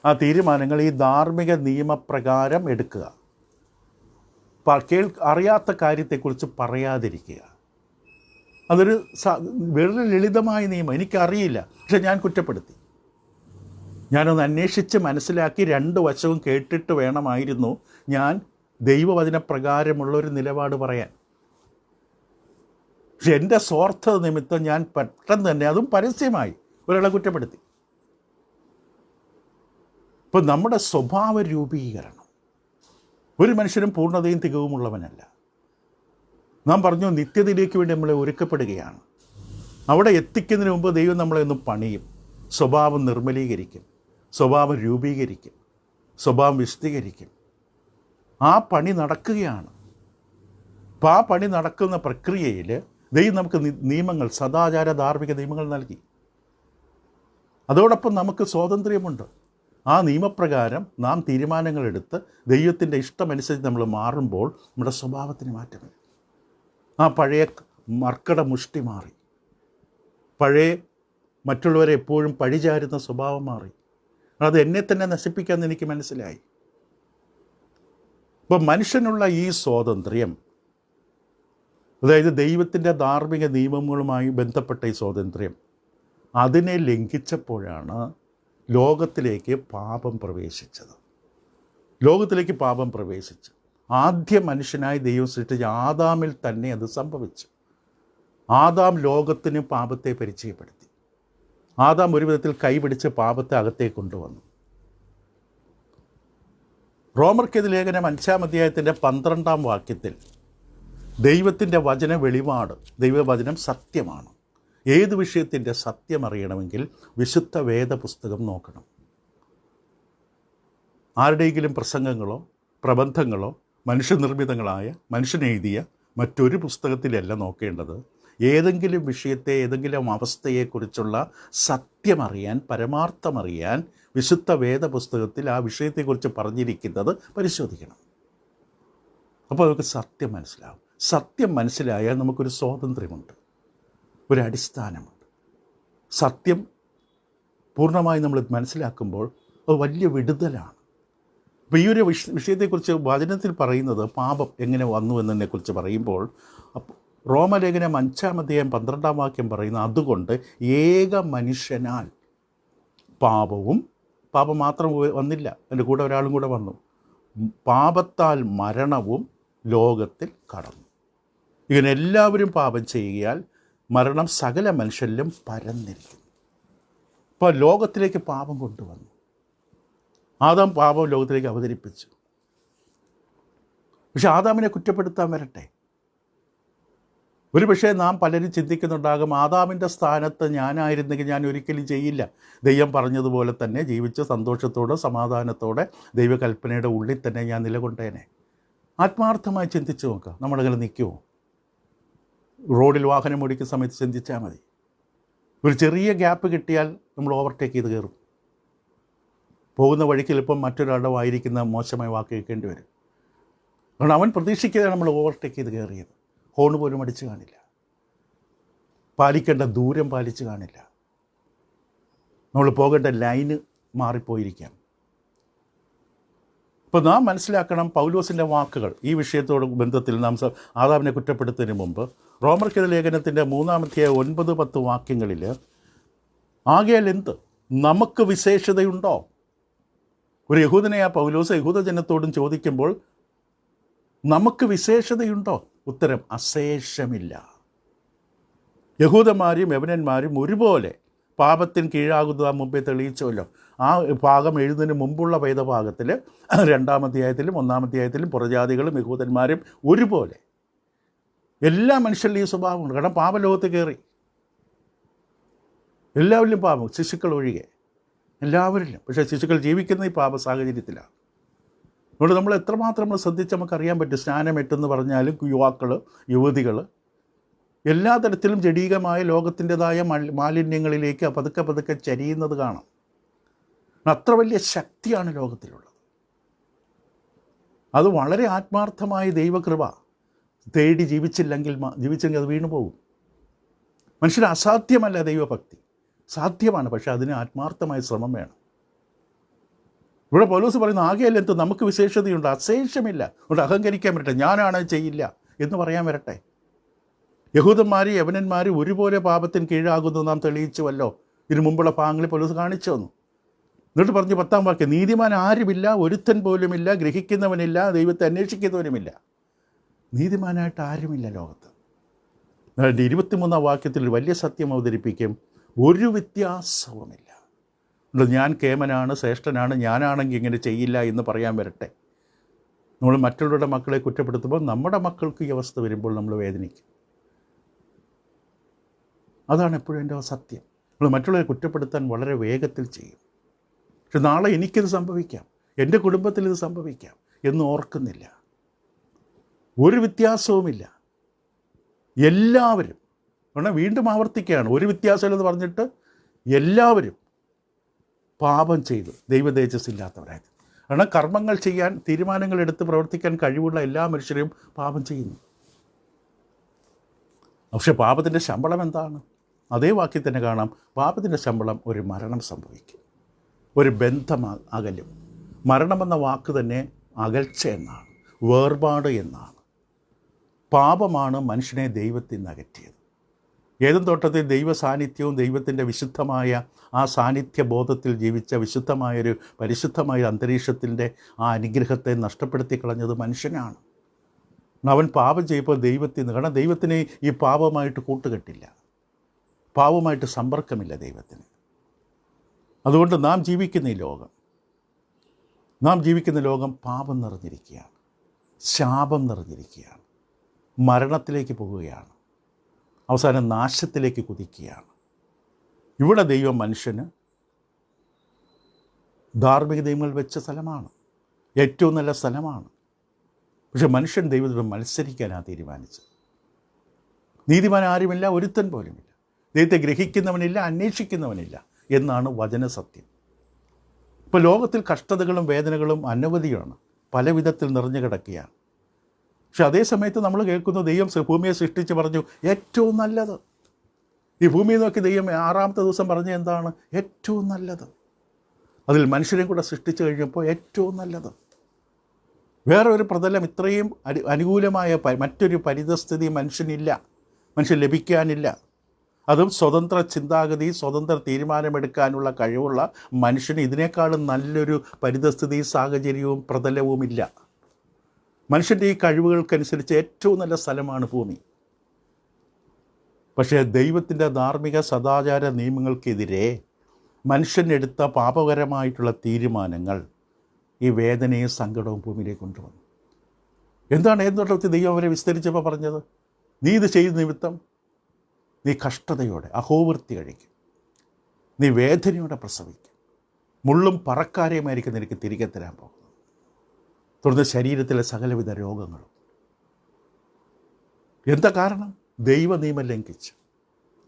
ആ തീരുമാനങ്ങൾ ഈ ധാർമ്മിക നിയമപ്രകാരം എടുക്കുക. അറിയാത്ത കാര്യത്തെക്കുറിച്ച് പറയാതിരിക്കുക. അതൊരു വളരെ ലളിതമായ നിയമം. എനിക്കറിയില്ല, പക്ഷെ ഞാൻ കുറ്റപ്പെടുത്തി. ഞാനൊന്ന് അന്വേഷിച്ച് മനസ്സിലാക്കി 2 വശവും കേട്ടിട്ട് വേണമായിരുന്നു ഞാൻ ദൈവവചനപ്രകാരമുള്ളൊരു നിലപാട് പറയാൻ. പക്ഷെ എൻ്റെ സ്വാർത്ഥ നിമിത്തം ഞാൻ പെട്ടെന്ന് തന്നെ, അതും പരസ്യമായി, ഒരാളെ കുറ്റപ്പെടുത്തി. ഇപ്പോൾ നമ്മുടെ സ്വഭാവ രൂപീകരണം, ഒരു മനുഷ്യനും പൂർണ്ണതയും തികവുമുള്ളവനല്ല. നാം പറഞ്ഞു നിത്യതയിലേക്ക് വേണ്ടി നമ്മളെ ഒരുക്കപ്പെടുകയാണ്. അവിടെ എത്തിക്കുന്നതിന് മുമ്പ് ദൈവം നമ്മളെ ഒന്ന് പണിയും, സ്വഭാവം നിർമ്മലീകരിക്കും, സ്വഭാവം രൂപീകരിക്കും, സ്വഭാവം വിശദീകരിക്കും. ആ പണി നടക്കുകയാണ്. അപ്പോൾ ആ പണി നടക്കുന്ന പ്രക്രിയയിൽ ദൈവം നമുക്ക് നിയമങ്ങൾ, സദാചാര ധാർമ്മിക നിയമങ്ങൾ നൽകി. അതോടൊപ്പം നമുക്ക് സ്വാതന്ത്ര്യമുണ്ട്. ആ നിയമപ്രകാരം നാം തീരുമാനങ്ങളെടുത്ത് ദൈവത്തിൻ്റെ ഇഷ്ടമനുസരിച്ച് നമ്മൾ മാറുമ്പോൾ നമ്മുടെ സ്വഭാവത്തിന് മാറ്റം വരും. ആ പഴയ മർക്കട മുഷ്ടി മാറി, പഴയ മറ്റുള്ളവരെ എപ്പോഴും പഴിചാരുന്ന സ്വഭാവം മാറി. അത് എന്നെ തന്നെ നശിപ്പിക്കാമെന്ന് എനിക്ക് മനസ്സിലായി. അപ്പോൾ മനുഷ്യനുള്ള ഈ സ്വാതന്ത്ര്യം, അതായത് ദൈവത്തിൻ്റെ ധാർമ്മിക നിയമങ്ങളുമായി ബന്ധപ്പെട്ട ഈ സ്വാതന്ത്ര്യം, അതിനെ ലംഘിച്ചപ്പോഴാണ് ലോകത്തിലേക്ക് പാപം പ്രവേശിച്ചത്. ആദ്യ മനുഷ്യനായി ദൈവം സൃഷ്ടിച്ച ആദാമിൽ തന്നെ അത് സംഭവിച്ചു. ആദാം ലോകത്തിന് പാപത്തെ പരിചയപ്പെടുത്തി. ആദാം ഒരു വിധത്തിൽ കൈപിടിച്ച് പാപത്തെ അകത്തേക്ക് കൊണ്ടുവന്നു. റോമർക്കെതിരെ ലേഖനം 5-ാം അധ്യായത്തിൻ്റെ 12-ാം വാക്യത്തിൽ ദൈവത്തിൻ്റെ വചന വെളിപാട്, ദൈവവചനം സത്യമാണ്. ഏത് വിഷയത്തിൻ്റെ സത്യം അറിയണമെങ്കിൽ വിശുദ്ധ വേദപുസ്തകം നോക്കണം. ആരുടെയെങ്കിലും പ്രസംഗങ്ങളോ പ്രബന്ധങ്ങളോ മനുഷ്യനിർമ്മിതങ്ങളായ, മനുഷ്യനെഴുതിയ മറ്റൊരു പുസ്തകത്തിലല്ല നോക്കേണ്ടത്. ഏതെങ്കിലും വിഷയത്തെ, ഏതെങ്കിലും അവസ്ഥയെക്കുറിച്ചുള്ള സത്യമറിയാൻ, പരമാർത്ഥമറിയാൻ വിശുദ്ധ വേദപുസ്തകത്തിൽ ആ വിഷയത്തെക്കുറിച്ച് പറഞ്ഞിരിക്കുന്നത് പരിശോധിക്കണം. അപ്പോൾ നമുക്ക് സത്യം മനസ്സിലാവും. സത്യം മനസ്സിലായാൽ നമുക്കൊരു സ്വാതന്ത്ര്യമുണ്ട്, ഒരു അടിസ്ഥാനമുണ്ട്. സത്യം പൂർണ്ണമായി നമ്മൾ മനസ്സിലാക്കുമ്പോൾ അത് വലിയ വിടുതലാണ്. അപ്പോൾ ഈ ഒരു വിഷയത്തെക്കുറിച്ച് വചനത്തിൽ പറയുന്നത് പാപം എങ്ങനെ വന്നു എന്നതിനെക്കുറിച്ച് പറയുമ്പോൾ റോമലേഖനം 5-ാം അധ്യായം 12-ാം വാക്യം പറയുന്ന, അതുകൊണ്ട് ഏക മനുഷ്യനാൽ പാപം മാത്രം വന്നില്ല, അതിൻ്റെ കൂടെ ഒരാളും കൂടെ വന്നു, പാപത്താൽ മരണവും ലോകത്തിൽ കടന്നു. ഇങ്ങനെ എല്ലാവരും പാപം ചെയ്യുകയാൽ മരണം സകല മനുഷ്യരിലും പരന്നിരിക്കുന്നു. ഇപ്പോൾ ലോകത്തിലേക്ക് പാപം കൊണ്ടുവന്നു. ആദാം പാപം ലോകത്തിലേക്ക് അവതരിപ്പിച്ചു. പക്ഷെ ആദാമിനെ കുറ്റപ്പെടുത്താൻ വരട്ടെ. ഒരു പക്ഷേ നാം പലരും ചിന്തിക്കുന്നുണ്ടാകും, ആദാമിൻ്റെ സ്ഥാനത്ത് ഞാനായിരുന്നെങ്കിൽ ഞാൻ ഒരിക്കലും ചെയ്യില്ല. ദൈവം പറഞ്ഞതുപോലെ തന്നെ ജീവിച്ച് സന്തോഷത്തോടെ സമാധാനത്തോടെ ദൈവകൽപ്പനയുടെ ഉള്ളിൽ തന്നെ ഞാൻ നിലകൊണ്ടേനെ. ആത്മാർത്ഥമായി ചിന്തിച്ചു നോക്കുക. നമ്മളങ്ങനെ നിൽക്കുമോ? റോഡിൽ വാഹനം ഓടിക്കുന്ന സമയത്ത് ചിന്തിച്ചാൽ മതി. ഒരു ചെറിയ ഗ്യാപ്പ് കിട്ടിയാൽ നമ്മൾ ഓവർടേക്ക് ചെയ്ത് കയറും. പോകുന്ന വഴിക്ക് ചിലപ്പം മറ്റൊരാളുടെ വായിരിക്കുന്ന മോശമായ വാക്ക് കേൾക്കേണ്ടി വരും. കാരണം അവൻ പ്രതീക്ഷിക്കാതെ നമ്മൾ ഓവർടേക്ക് ചെയ്ത് കയറിയത്. ഹോൺ പോലും അടിച്ച് കാണില്ല, പാലിക്കേണ്ട ദൂരം പാലിച്ച് കാണില്ല, നമ്മൾ പോകേണ്ട ലൈന് മാറിപ്പോയിരിക്കാം. ഇപ്പോൾ നാം മനസ്സിലാക്കണം പൗലോസിൻ്റെ വാക്കുകൾ ഈ വിഷയത്തോട് ബന്ധത്തിൽ നാം ആദാമിനെ കുറ്റപ്പെടുത്തുന്നതിന് മുമ്പ് റോമർക്കെതിരെ ലേഖനത്തിൻ്റെ 3-ാം അധ്യായം 9-10 വാക്യങ്ങളിൽ, ആകയാൽ എന്ത് നമുക്ക് വിശേഷതയുണ്ടോ? ഒരു യഹൂദനായ പൗലോസ് യഹൂദജനത്തോടും ചോദിക്കുമ്പോൾ നമുക്ക് വിശേഷതയുണ്ടോ? ഉത്തരം അശേഷമില്ല. യഹൂദന്മാരും യവനന്മാരും ഒരുപോലെ പാപത്തിന് കീഴാകുന്നത് മുമ്പേ തെളിയിച്ചല്ലോ. ആ ഭാഗം എഴുതുന്നതിന് മുമ്പുള്ള വേദഭാഗത്തിൽ 2-ാം അധ്യായത്തിലും 1-ാം അധ്യായത്തിലും പുറജാതികളും യഹൂദന്മാരും ഒരുപോലെ എല്ലാ മനുഷ്യരിലും ഈ സ്വഭാവമുണ്ട്. കാരണം പാപലോകത്ത് കയറി, എല്ലാവരിലും പാപം, ശിശുക്കൾ ഒഴികെ എല്ലാവരിലും. പക്ഷേ ശിശുക്കൾ ജീവിക്കുന്ന ഈ പാപ സാഹചര്യത്തിലാണ്. അതുകൊണ്ട് നമ്മൾ എത്രമാത്രം നമ്മൾ ശ്രദ്ധിച്ച് നമുക്കറിയാൻ പറ്റും. സ്നാനമെട്ടെന്ന് പറഞ്ഞാലും യുവാക്കൾ, യുവതികൾ എല്ലാ തരത്തിലും ജഡീകമായ ലോകത്തിൻ്റെതായ മാലിന്യങ്ങളിലേക്ക് പതുക്കെ പതുക്കെ ചരിയുന്നത് കാണാം. അത്ര വലിയ ശക്തിയാണ് ലോകത്തിലുള്ളത്. അത് വളരെ ആത്മാർത്ഥമായ ദൈവകൃപ തേടി ജീവിച്ചെങ്കിൽ അത് വീണു പോകും. മനുഷ്യന് അസാധ്യമല്ല ദൈവഭക്തി, സാധ്യമാണ്. പക്ഷേ അതിന് ആത്മാർത്ഥമായ ശ്രമം വേണം. ഇവിടെ പൗലോസ് പറയുന്ന, ആകെയല്ല എന്ത് നമുക്ക് വിശേഷതയുണ്ട്, അശേഷമില്ല. അതുകൊണ്ട് അഹങ്കരിക്കാൻ വരട്ടെ, ഞാനാണ് ചെയ്യില്ല എന്ന് പറയാൻ വരട്ടെ. യഹൂദന്മാരും യവനന്മാരും ഒരുപോലെ പാപത്തിന് കീഴാകുന്നു നാം തെളിയിച്ചുവല്ലോ. ഇതിനു മുമ്പുള്ള ഭാഗങ്ങളിൽ പൗലോസ് കാണിച്ചു തന്നു. എന്നിട്ട് പറഞ്ഞു 10-ാം വാക്യം, നീതിമാൻ ആരുമില്ല, ഒരുത്തൻ പോലുമില്ല, ഗ്രഹിക്കുന്നവനില്ല, ദൈവത്തെ അന്വേഷിക്കുന്നവനുമില്ല. നീതിമാനായിട്ട് ആരുമില്ല ലോകത്ത്. 23-ാം വാക്യത്തിൽ ഒരു വലിയ സത്യം അവതരിപ്പിക്കും, ഒരു വ്യത്യാസവുമില്ല. ഞാൻ കേമനാണ്, ശ്രേഷ്ഠനാണ്, ഞാനാണെങ്കിൽ ഇങ്ങനെ ചെയ്യില്ല എന്ന് പറയാൻ വരട്ടെ. നമ്മൾ മറ്റുള്ളവരുടെ മക്കളെ കുറ്റപ്പെടുത്തുമ്പോൾ നമ്മുടെ മക്കൾക്ക് ഈ അവസ്ഥ വരുമ്പോൾ നമ്മൾ വേദനിക്കും. അതാണ് എപ്പോഴും എൻ്റെ സത്യം. നമ്മൾ മറ്റുള്ളവരെ കുറ്റപ്പെടുത്താൻ വളരെ വേഗത്തിൽ ചെയ്യും. പക്ഷെ നാളെ എനിക്കിത് സംഭവിക്കാം, എൻ്റെ കുടുംബത്തിൽ ഇത് സംഭവിക്കാം എന്ന് ഓർക്കുന്നില്ല. ഒരു വ്യത്യാസവുമില്ല. എല്ലാവരും, കാരണം വീണ്ടും ആവർത്തിക്കുകയാണ്, ഒരു വ്യത്യാസമില്ലെന്ന് പറഞ്ഞിട്ട് എല്ലാവരും പാപം ചെയ്തു ദൈവതേജസ്സില്ലാത്തവരായിരുന്നു. കാരണം കർമ്മങ്ങൾ ചെയ്യാൻ, തീരുമാനങ്ങൾ എടുത്ത് പ്രവർത്തിക്കാൻ കഴിവുള്ള എല്ലാ മനുഷ്യരെയും പാപം ചെയ്യുന്നു. പക്ഷെ പാപത്തിൻ്റെ ശമ്പളം എന്താണ്? അതേ വാക്യം തന്നെ കാണാം. പാപത്തിൻ്റെ ശമ്പളം ഒരു മരണം സംഭവിക്കും, ഒരു ബന്ധം അകലും. മരണമെന്ന വാക്ക് തന്നെ അകൽച്ച എന്നാണ്, വേർപാട് എന്നാണ്. പാപമാണ് മനുഷ്യനെ ദൈവത്തിൽ നിന്ന് അകറ്റിയത്. ഏദൻ തോട്ടത്തിൽ ദൈവ സാന്നിധ്യവും ദൈവത്തിൻ്റെ വിശുദ്ധമായ ആ സാന്നിധ്യ ബോധത്തിൽ ജീവിച്ച വിശുദ്ധമായൊരു പരിശുദ്ധമായ അന്തരീക്ഷത്തിൻ്റെ ആ അനുഗ്രഹത്തെ നഷ്ടപ്പെടുത്തി കളഞ്ഞത് മനുഷ്യനാണ്. അവൻ പാപം ചെയ്യുമ്പോൾ ദൈവത്തിൽ നിന്ന്, കാരണം ദൈവത്തിന് ഈ പാപമായിട്ട് കൂട്ടുകെട്ടില്ല, പാപമായിട്ട് സമ്പർക്കമില്ല ദൈവത്തിന്. അതുകൊണ്ട് നാം ജീവിക്കുന്ന ലോകം പാപം നിറഞ്ഞിരിക്കുകയാണ്, ശാപം നിറഞ്ഞിരിക്കുകയാണ്, മരണത്തിലേക്ക് പോവുകയാണ്, അവസാനം നാശത്തിലേക്ക് കുതിക്കുകയാണ്. ഇവിടെ ദൈവം മനുഷ്യന് ധാർമ്മിക നിയമങ്ങൾ വെച്ച സ്ഥലമാണ്, ഏറ്റവും നല്ല സ്ഥലമാണ്. പക്ഷെ മനുഷ്യൻ ദൈവത്തോട് മത്സരിക്കാനാണ് തീരുമാനിച്ചത്. നീതിമാൻ ആരുമില്ല, ഒരുത്തൻ പോലുമില്ല. ദൈവത്തെ ഗ്രഹിക്കുന്നവനില്ല, അന്വേഷിക്കുന്നവനില്ല എന്നാണ് വചനസത്യം. ഇപ്പോൾ ലോകത്തിൽ കഷ്ടതകളും വേദനകളും അനവധിയാണ്, പല വിധത്തിൽ നിറഞ്ഞു കിടക്കുകയാണ്. പക്ഷെ അതേ സമയത്ത് നമ്മൾ കേൾക്കുന്നു, ദൈവം ഭൂമിയെ സൃഷ്ടിച്ച് പറഞ്ഞു ഏറ്റവും നല്ലത്. ഈ ഭൂമിയെ നോക്കി ദൈവം 6-ാമത്തെ ദിവസം പറഞ്ഞ എന്താണ്? ഏറ്റവും നല്ലത്. അതിൽ മനുഷ്യരെ കൂടെ സൃഷ്ടിച്ചു കഴിഞ്ഞപ്പോൾ ഏറ്റവും നല്ലത്. വേറെ ഒരു പ്രതലം ഇത്രയും അനുകൂലമായ മറ്റൊരു പരിതസ്ഥിതി മനുഷ്യനില്ല, മനുഷ്യൻ ലഭിക്കാനില്ല. അതും സ്വതന്ത്ര ചിന്താഗതി, സ്വതന്ത്ര തീരുമാനമെടുക്കാനുള്ള കഴിവുള്ള മനുഷ്യന് ഇതിനേക്കാളും നല്ലൊരു പരിതസ്ഥിതി, സാഹചര്യവും പ്രതലവുമില്ല. മനുഷ്യൻ്റെ ഈ കഴിവുകൾക്കനുസരിച്ച് ഏറ്റവും നല്ല സ്ഥലമാണ് ഭൂമി. പക്ഷേ ദൈവത്തിൻ്റെ ധാർമ്മിക സദാചാര നിയമങ്ങൾക്കെതിരെ മനുഷ്യനെടുത്ത പാപകരമായിട്ടുള്ള തീരുമാനങ്ങൾ ഈ വേദനയും സങ്കടവും ഭൂമിയിലേക്ക് കൊണ്ടുവന്നു. എന്തുകൊണ്ടൊക്കെ ദൈവം അവരെ വിസ്തരിച്ചപ്പോൾ പറഞ്ഞത്? നീ ഇത് ചെയ്ത നിമിത്തം നീ കഷ്ടതയോടെ അഹോവൃത്തി കഴിക്കും, നീ വേദനയോടെ പ്രസവിക്കും, മുള്ളും പറക്കാരെയുമായിരിക്കും നിനക്ക് തിരികെ തരാൻ പോകുന്നത്. തുടർന്ന് ശരീരത്തിലെ സകലവിധ രോഗങ്ങളും. എന്താ കാരണം? ദൈവ നിയമം ലംഘിച്ചു.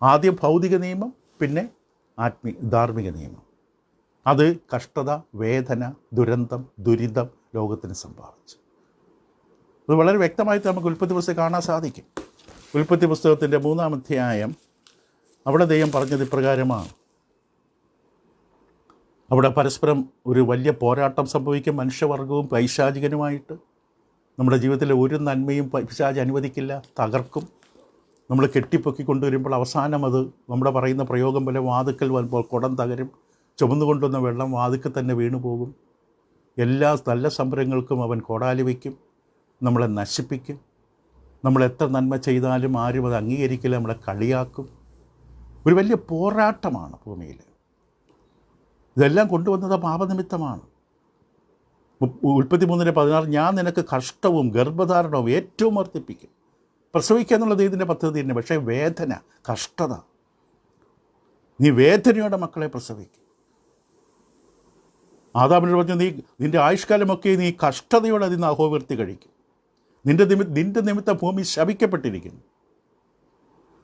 ആദ്യം ഭൗതിക നിയമം, പിന്നെ ധാർമ്മിക നിയമം. അത് കഷ്ടത, വേദന, ദുരന്തം, ദുരിതം ലോകത്തിന് സംഭവിച്ചു. അത് വളരെ വ്യക്തമായിട്ട് നമുക്ക് ഉൽപ്പത്തി പുസ്തകം കാണാൻ സാധിക്കും. ഉൽപ്പത്തി പുസ്തകത്തിൻ്റെ 3-ാം അധ്യായം, അവിടെ ദൈവം പറഞ്ഞത് ഇപ്രകാരമാണ്. അവിടെ പരസ്പരം ഒരു വലിയ പോരാട്ടം സംഭവിക്കും, മനുഷ്യവർഗവും പൈശാചികനുമായിട്ട്. നമ്മുടെ ജീവിതത്തിലെ ഒരു നന്മയും പൈശാചി അനുവദിക്കില്ല, തകർക്കും. നമ്മൾ കെട്ടിപ്പൊക്കി കൊണ്ടുവരുമ്പോൾ അവസാനം അത് നമ്മുടെ പറയുന്ന പ്രയോഗം പോലെ വാതുക്കൽ വരുമ്പോൾ കുടം തകരും, ചുമന്നുകൊണ്ടുവന്ന വെള്ളം വാതുക്കൽ തന്നെ വീണുപോകും. എല്ലാ നല്ല സംരംഭങ്ങൾക്കും അവൻ കോടാലി വയ്ക്കും, നമ്മളെ നശിപ്പിക്കും. നമ്മൾ എത്ര നന്മ ചെയ്താലും ആരും അത് അംഗീകരിക്കില്ല, നമ്മളെ കളിയാക്കും. ഒരു വലിയ പോരാട്ടമാണ് ഭൂമിയിൽ. ഇതെല്ലാം കൊണ്ടുവന്നത് പാപനിമിത്തമാണ്. ഉൽപ്പത്തി 3:16 ഞാൻ നിനക്ക് കഷ്ടവും ഗർഭധാരണവും ഏറ്റവും വർദ്ധിപ്പിക്കും. പ്രസവിക്കുക എന്നുള്ളത് ഇതിൻ്റെ പദ്ധതി തന്നെ. പക്ഷേ വേദന, കഷ്ടത, നീ വേദനയോടെ മക്കളെ പ്രസവിക്കും. ആദാമിനോട് പറഞ്ഞു, നിൻ്റെ ആയുഷ്കാലമൊക്കെ നീ കഷ്ടതയോടെ അതിൽ നിന്ന് അഹോവൃത്തി കഴിക്കും. നിൻ്റെ നിമിത്തം ഭൂമി ശപിക്കപ്പെട്ടിരിക്കുന്നു.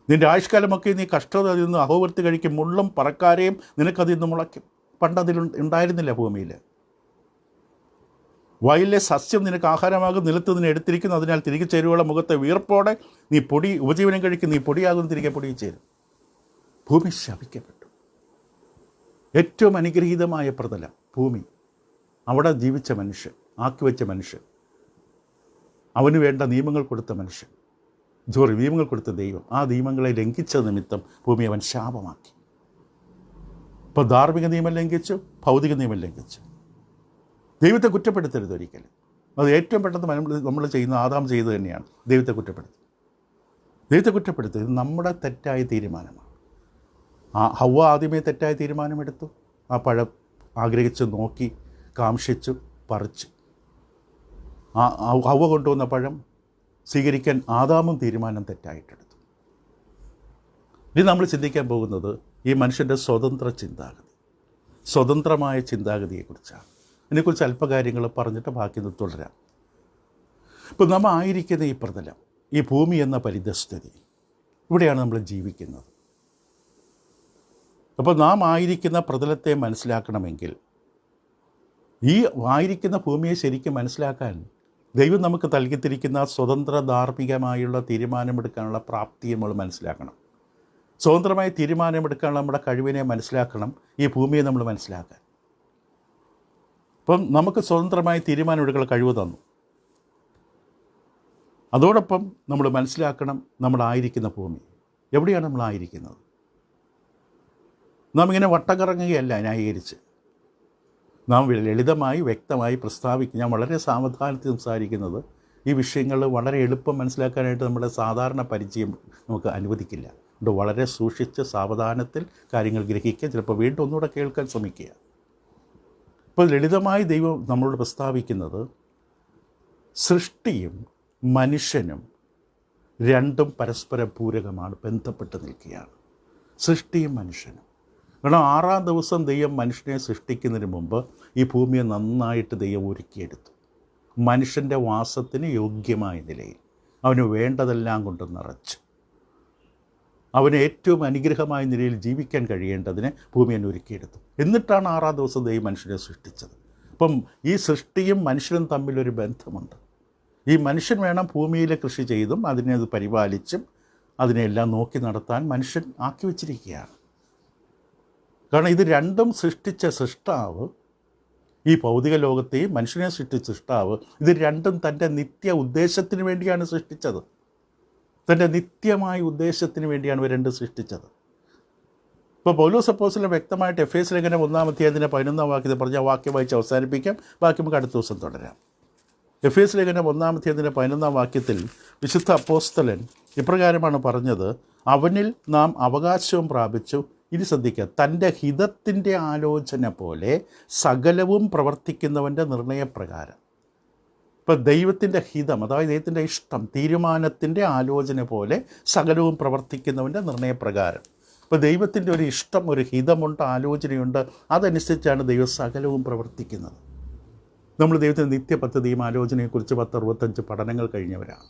നിൻ്റെ ആയുഷ്കാലമൊക്കെ നീ കഷ്ടത അതിൽ നിന്ന് അഹോവൃത്തി കഴിക്കും, മുള്ളും പറക്കാരെയും നിനക്കതിൽ നിന്ന് മുളയ്ക്കും. പണ്ടതിൽ ഉണ്ടായിരുന്നില്ല ഭൂമിയിൽ. വയലിലെ സസ്യം നിനക്ക് ആഹാരമാകും, നിലത്ത് നിന്നെ എടുത്തിരിക്കുന്നു, അതിനാൽ തിരികെ ചേരുവോളം മുഖത്തെ വീർപ്പോടെ നീ പൊടി ഉപജീവനം കഴിക്കും, നീ പൊടിയാകും, തിരികെ പൊടിയിൽ ചേരും. ഭൂമി ശപിക്കപ്പെട്ടു. ഏറ്റവും അനുഗ്രഹീതമായ പ്രതലം ഭൂമി. അവിടെ ജീവിച്ച മനുഷ്യൻ, ആക്കിവെച്ച മനുഷ്യൻ, അവന് വേണ്ട നിയമങ്ങൾ കൊടുത്ത മനുഷ്യൻ, നിയമങ്ങൾ കൊടുത്ത ദൈവം, ആ നിയമങ്ങളെ ലംഘിച്ച നിമിത്തം ഭൂമി അവൻ ശാപമാക്കി. ഇപ്പോൾ ധാർമ്മിക നിയമം ലംഘിച്ചു, ഭൗതിക നിയമം ലംഘിച്ചു. ദൈവത്തെ കുറ്റപ്പെടുത്തരുത് ഒരിക്കലും. അത് ഏറ്റവും പെട്ടെന്ന് നമ്മൾ ചെയ്യുന്ന ആദാം ചെയ്ത് തന്നെയാണ്. ദൈവത്തെ കുറ്റപ്പെടുത്തരുത്. ഇത് നമ്മുടെ തെറ്റായ തീരുമാനമാണ്. ഹവ്വ ആദ്യമേ തെറ്റായ തീരുമാനമെടുത്തു. ആ പഴം ആഗ്രഹിച്ച് നോക്കി, കാംക്ഷിച്ചു, പറിച്ചു. ഹവ്വ കൊണ്ടുവന്ന പഴം സ്വീകരിക്കാൻ ആദാമും തീരുമാനം തെറ്റായിട്ടെടുത്തു. ഇനി നമ്മൾ ചിന്തിക്കാൻ പോകുന്നത് ഈ മനുഷ്യൻ്റെ സ്വതന്ത്രമായ ചിന്താഗതിയെക്കുറിച്ചാണ്. ഇതിനെക്കുറിച്ച് അല്പകാര്യങ്ങൾ പറഞ്ഞിട്ട് ബാക്കി തുടരാം. ഇപ്പോൾ നമ്മൾ ആയിരിക്കുന്ന ഈ പ്രതലം, ഈ ഭൂമി എന്ന പരിതസ്ഥിതി, ഇവിടെയാണ് നമ്മൾ ജീവിക്കുന്നത്. അപ്പോൾ നാം ആയിരിക്കുന്ന പ്രതലത്തെ മനസ്സിലാക്കണമെങ്കിൽ, ഈ ആയിരിക്കുന്ന ഭൂമിയെ ശരിക്കും മനസ്സിലാക്കാൻ ദൈവം നമുക്ക് നൽകിത്തിരിക്കുന്ന സ്വതന്ത്ര ധാർമ്മികമായുള്ള തീരുമാനമെടുക്കാനുള്ള പ്രാപ്തി നമ്മൾ മനസ്സിലാക്കണം. സ്വതന്ത്രമായി തീരുമാനമെടുക്കാനുള്ള നമ്മുടെ കഴിവിനെ മനസ്സിലാക്കണം, ഈ ഭൂമിയെ നമ്മൾ മനസ്സിലാക്കാൻ. അപ്പം നമുക്ക് സ്വതന്ത്രമായി തീരുമാനമെടുക്കാനുള്ള കഴിവ് തന്നു. അതോടൊപ്പം നമ്മൾ മനസ്സിലാക്കണം നമ്മളായിരിക്കുന്ന ഭൂമി എവിടെയാണ് നമ്മളായിരിക്കുന്നത്. നാം ഇങ്ങനെ വട്ടം കറങ്ങുകയല്ല ന്യായീകരിച്ച്. നാം ലളിതമായി വ്യക്തമായി പ്രസ്താവിക്കും. ഞാൻ വളരെ സാവധാനത്തിൽ സംസാരിക്കുന്നത് ഈ വിഷയങ്ങൾ വളരെ എളുപ്പം മനസ്സിലാക്കാനായിട്ട് നമ്മുടെ സാധാരണ പരിചയം നമുക്ക് അനുവദിക്കില്ല. അതുകൊണ്ട് വളരെ സൂക്ഷിച്ച് സാവധാനത്തിൽ കാര്യങ്ങൾ ഗ്രഹിക്കുക, ചിലപ്പോൾ വീണ്ടും ഒന്നുകൂടെ കേൾക്കാൻ ശ്രമിക്കുക. ഇപ്പോൾ ലളിതമായി ദൈവം നമ്മളോട് പ്രസ്താവിക്കുന്നത് സൃഷ്ടിയും മനുഷ്യനും രണ്ടും പരസ്പര പൂരകമാണ്, ബന്ധപ്പെട്ട് നിൽക്കുകയാണ്. സൃഷ്ടിയും മനുഷ്യനും. കാരണം 6-ാം ദിവസം ദൈവം മനുഷ്യനെ സൃഷ്ടിക്കുന്നതിന് മുമ്പ് ഈ ഭൂമിയെ നന്നായിട്ട് ദൈവം ഒരുക്കിയെടുത്തു. മനുഷ്യൻ്റെ വാസത്തിന് യോഗ്യമായ നിലയിൽ അവന് വേണ്ടതെല്ലാം കൊണ്ട് നിറച്ചു. അവന് ഏറ്റവും അനുഗ്രഹമായ നിലയിൽ ജീവിക്കാൻ കഴിയേണ്ടതിന് ഭൂമി എന്നെ ഒരുക്കിയെടുത്തു. എന്നിട്ടാണ് 6-ാം ദിവസം ദൈവം മനുഷ്യനെ സൃഷ്ടിച്ചത്. അപ്പം ഈ സൃഷ്ടിയും മനുഷ്യനും തമ്മിലൊരു ബന്ധമുണ്ട്. ഈ മനുഷ്യൻ വേണം ഭൂമിയിൽ കൃഷി ചെയ്തും അതിനെ പരിപാലിച്ചും അതിനെല്ലാം നോക്കി നടത്താൻ മനുഷ്യൻ ആക്കി വച്ചിരിക്കുകയാണ്. കാരണം ഇത് രണ്ടും സൃഷ്ടിച്ച സൃഷ്ടാവ്, ഈ ഭൗതിക ലോകത്തെയും മനുഷ്യനെ സൃഷ്ടിച്ച സൃഷ്ടാവ്, ഇത് രണ്ടും തൻ്റെ നിത്യ ഉദ്ദേശത്തിന് വേണ്ടിയാണ് സൃഷ്ടിച്ചത്. തൻ്റെ നിത്യമായ ഉദ്ദേശത്തിന് വേണ്ടിയാണ് ഇവ രണ്ടും സൃഷ്ടിച്ചത്. ഇപ്പോൾ പൗലോസ് അപ്പോസ്തലൻ വ്യക്തമായിട്ട് എഫേസ്യ ലേഖനം 1-ാം അധ്യായത്തിൻ്റെ 11-ാം വാക്യത്തിൽ പറഞ്ഞ വാക്യം വായിച്ച് അവസാനിപ്പിക്കാം. ബാക്കി നമുക്ക് അടുത്ത ദിവസം തുടരാം. എഫേസ്യ ലേഖനം 1-ാം അധ്യായത്തിൻ്റെ 11-ാം വാക്യത്തിൽ വിശുദ്ധ അപ്പോസ്തലൻ ഇപ്രകാരമാണ് പറഞ്ഞത്: അവനിൽ നാം അവകാശവും പ്രാപിച്ചു. ഇനി ശ്രദ്ധിക്കുക, തൻ്റെ ഹിതത്തിൻ്റെ ആലോചന പോലെ സകലവും പ്രവർത്തിക്കുന്നവൻ്റെ നിർണയപ്രകാരം. ഇപ്പോൾ ദൈവത്തിൻ്റെ ഹിതം, അതായത് ദൈവത്തിൻ്റെ ഇഷ്ടം, തീരുമാനത്തിൻ്റെ ആലോചന പോലെ സകലവും പ്രവർത്തിക്കുന്നവൻ്റെ നിർണയപ്രകാരം. ഇപ്പോൾ ദൈവത്തിൻ്റെ ഒരു ഇഷ്ടം, ഒരു ഹിതമുണ്ട്, ആലോചനയുണ്ട്. അതനുസരിച്ചാണ് ദൈവം സകലവും പ്രവർത്തിക്കുന്നത്. നമ്മൾ ദൈവത്തിൻ്റെ നിത്യപദ്ധതിയും ആലോചനയെക്കുറിച്ച് 10-65 പഠനങ്ങൾ കഴിഞ്ഞവരാണ്.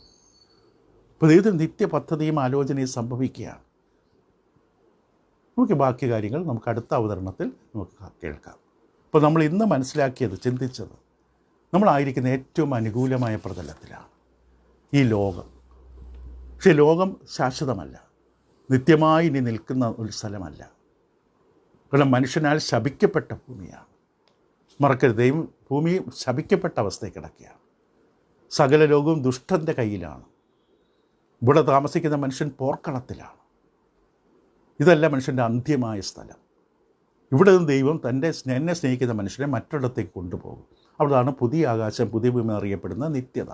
ഇപ്പോൾ ദൈവത്തിൻ്റെ നിത്യപദ്ധതിയും ആലോചനയും സംഭവിക്കുകയാണ്. നമുക്ക് ബാക്കി കാര്യങ്ങൾ നമുക്ക് അടുത്ത അവതരണത്തിൽ നമുക്ക് കേൾക്കാം. അപ്പോൾ നമ്മൾ ഇന്ന് മനസ്സിലാക്കിയത്, ചിന്തിച്ചത്, നമ്മളായിരിക്കുന്ന ഏറ്റവും അനുകൂലമായ പ്രതലത്തിലാണ് ഈ ലോകം. പക്ഷേ ലോകം ശാശ്വതമല്ല, നിത്യമായി ഇനി നിൽക്കുന്ന ഒരു സ്ഥലമല്ല. കാരണം മനുഷ്യനാൽ ശപിക്കപ്പെട്ട ഭൂമിയാണ്. മറക്കരുത്, ദൈവം ഭൂമി ശപിക്കപ്പെട്ട അവസ്ഥയിൽ കിടക്കുകയാണ്. സകല ലോകവും ദുഷ്ടൻ്റെ കയ്യിലാണ്. ഇവിടെ താമസിക്കുന്ന മനുഷ്യൻ പോർക്കളത്തിലാണ്. ഇതല്ല മനുഷ്യൻ്റെ അന്ത്യമായ സ്ഥലം. ഇവിടെ നിന്ന് ദൈവം എന്നെ സ്നേഹിക്കുന്ന മനുഷ്യനെ മറ്റൊരിടത്തേക്ക് കൊണ്ടുപോകും. അവിടെയാണ് പുതിയ ആകാശം, പുതിയ ഭൂമി അറിയപ്പെടുന്ന നിത്യത.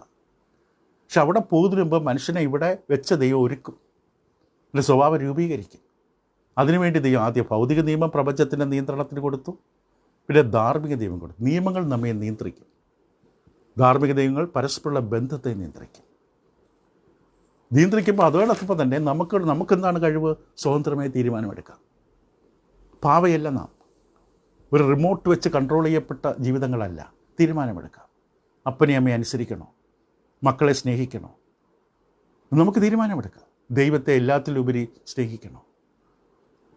പക്ഷെ അവിടെ പോകുന്നതിന് മുമ്പ് മനുഷ്യനെ ഇവിടെ വെച്ച ദൈവം ഒരുക്കും, അതിൻ്റെ സ്വഭാവം രൂപീകരിക്കും. അതിനുവേണ്ടി ദൈവം ആദ്യം ഭൗതിക നിയമം പ്രപഞ്ചത്തിൻ്റെ നിയന്ത്രണത്തിന് കൊടുത്തു, പിന്നെ ധാർമ്മിക നിയമം കൊടുത്തു. നിയമങ്ങൾ നമ്മെ നിയന്ത്രിക്കും, ധാർമ്മിക നിയമങ്ങൾ പരസ്പരമുള്ള ബന്ധത്തെ നിയന്ത്രിക്കുമ്പോൾ അതോടൊപ്പം തന്നെ നമുക്കെന്താണ് കഴിവ്? സ്വതന്ത്രമായി തീരുമാനമെടുക്കാം. പാവയല്ല നാം, ഒരു റിമോട്ട് വെച്ച് കൺട്രോൾ ചെയ്യപ്പെട്ട ജീവിതങ്ങളല്ല. തീരുമാനമെടുക്കാം. അപ്പനെ അമ്മയെ അനുസരിക്കണോ, മക്കളെ സ്നേഹിക്കണോ, നമുക്ക് തീരുമാനമെടുക്കാം. ദൈവത്തെ എല്ലാത്തിലുപരി സ്നേഹിക്കണോ,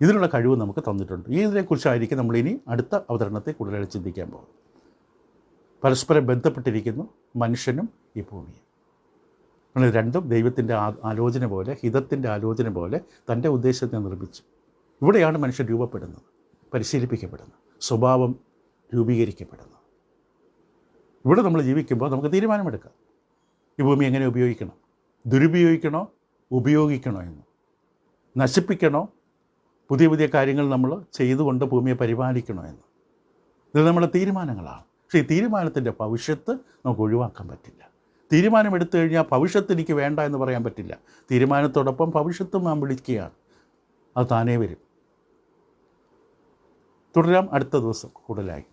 ഇതിനുള്ള കഴിവ് നമുക്ക് തന്നിട്ടുണ്ട്. ഇതിനെക്കുറിച്ചായിരിക്കും നമ്മളിനി അടുത്ത അവതരണത്തെ കൂടുതലായി ചിന്തിക്കാൻ പോകും. പരസ്പരം ബന്ധപ്പെട്ടിരിക്കുന്നു മനുഷ്യനും ഈ ഭൂമിയും. അങ്ങനെ രണ്ടും ദൈവത്തിൻ്റെ ആലോചന പോലെ, ഹിതത്തിൻ്റെ ആലോചന പോലെ തൻ്റെ ഉദ്ദേശത്തെ നിർമ്മിച്ചു. ഇവിടെയാണ് മനുഷ്യൻ രൂപപ്പെടുന്നത്, പരിശീലിപ്പിക്കപ്പെടുന്നത്, സ്വഭാവം രൂപീകരിക്കപ്പെടുന്നത്. ഇവിടെ നമ്മൾ ജീവിക്കുമ്പോൾ നമുക്ക് തീരുമാനമെടുക്കാം. ഈ ഭൂമി എങ്ങനെ ഉപയോഗിക്കണം, ദുരുപയോഗിക്കണോ ഉപയോഗിക്കണോ എന്ന്, നശിപ്പിക്കണോ, പുതിയ പുതിയ കാര്യങ്ങൾ നമ്മൾ ചെയ്തുകൊണ്ട് ഭൂമിയെ പരിപാലിക്കണോ എന്ന്. ഇത് നമ്മുടെ തീരുമാനങ്ങളാണ്. പക്ഷേ ഈ തീരുമാനത്തിൻ്റെ ഭവിഷ്യത്ത് നമുക്ക് ഒഴിവാക്കാൻ പറ്റില്ല. തീരുമാനമെടുത്തു കഴിഞ്ഞാൽ ഭവിഷ്യത്ത് എനിക്ക് വേണ്ട എന്ന് പറയാൻ പറ്റില്ല. തീരുമാനത്തോടൊപ്പം ഭവിഷ്യത്തും നാം വിളിക്കുകയാണ്. അത് താനേ വരും. തുടരാം അടുത്ത ദിവസം കൂടുതലായി.